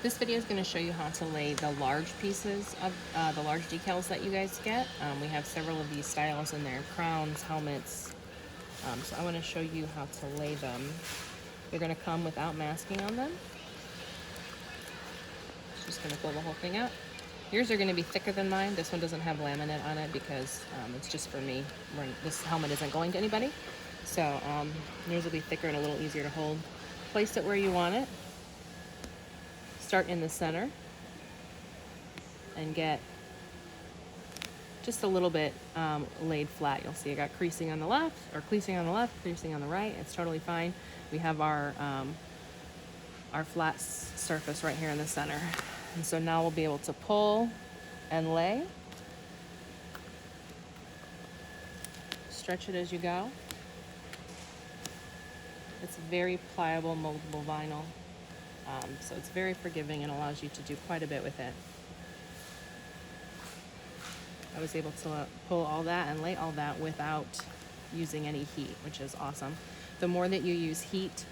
This video is going to show you how to lay the large pieces of the large decals that you guys get. We have several of these styles in there, crowns, helmets. So I want to show you how to lay them. They're going to come without masking on them. Just going to pull the whole thing out. Yours are going to be thicker than mine. This one doesn't have laminate on it because it's just for me. This helmet isn't going to anybody. So yours will be thicker and a little easier to hold. Place it where you want it. Start in the center and get just a little bit laid flat. You'll see I got creasing on the left, or creasing on the left, creasing on the right. It's totally fine. We have our flat surface right here in the center. And so now we'll be able to pull and lay. Stretch it as you go. It's very pliable, moldable vinyl. So it's very forgiving and allows you to do quite a bit with it. I was able to pull all that and lay all that without using any heat, which is awesome. The more that you use heat,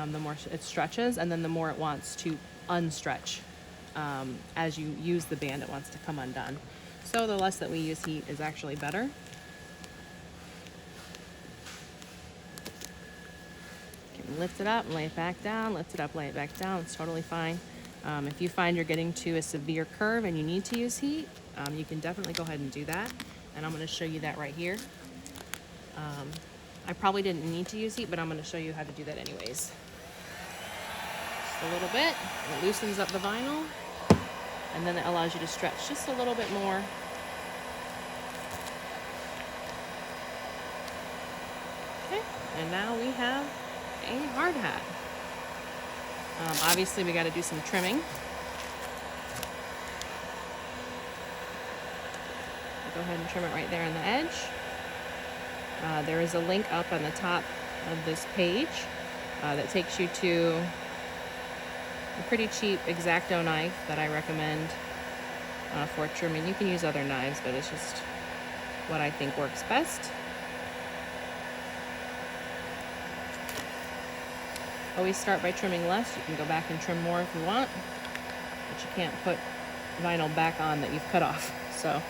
the more it stretches, and then the more it wants to unstretch. As you use the band, it wants to come undone. So the less that we use heat is actually better. Lift it up and lay it back down, lift it up, lay it back down. It's totally fine. If you find you're getting to a severe curve and you need to use heat, you can definitely go ahead and do that. And I'm going to show you that right here. I probably didn't need to use heat, but I'm going to show you how to do that anyways. Just a little bit. It loosens up the vinyl, and then it allows you to stretch just a little bit more. Okay, and now we have a hard hat. Obviously we got to do some trimming. Go ahead and trim it right there on the edge. There is a link up on the top of this page that takes you to a pretty cheap X-Acto knife that I recommend for trimming. You can use other knives, but it's just what I think works best. Always start by trimming less. You can go back and trim more if you want, but you can't put vinyl back on that you've cut off. So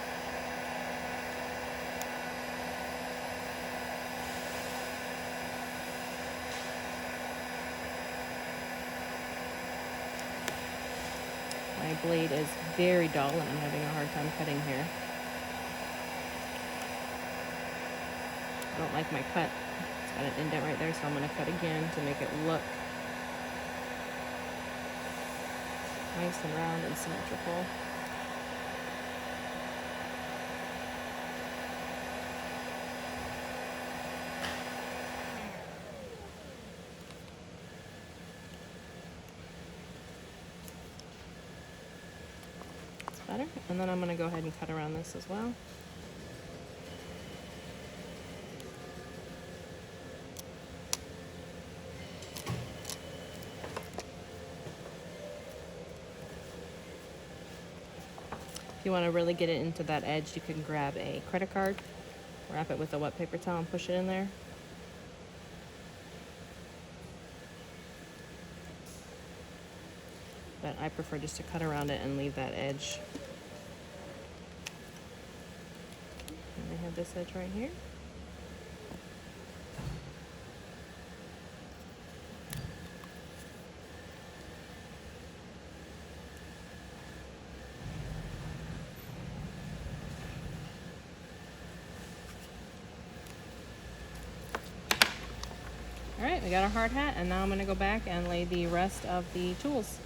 my blade is very dull and I'm having a hard time cutting here. I don't like my cut. It's got an indent right there, so I'm going to cut again to make it look nice and round and symmetrical. It's better. And then I'm going to go ahead and cut around this as well. If you want to really get it into that edge, you can grab a credit card, wrap it with a wet paper towel and push it in there. But I prefer just to cut around it and leave that edge. And I have this edge right here. All right, we got our hard hat, and now I'm going to go back and lay the rest of the tools.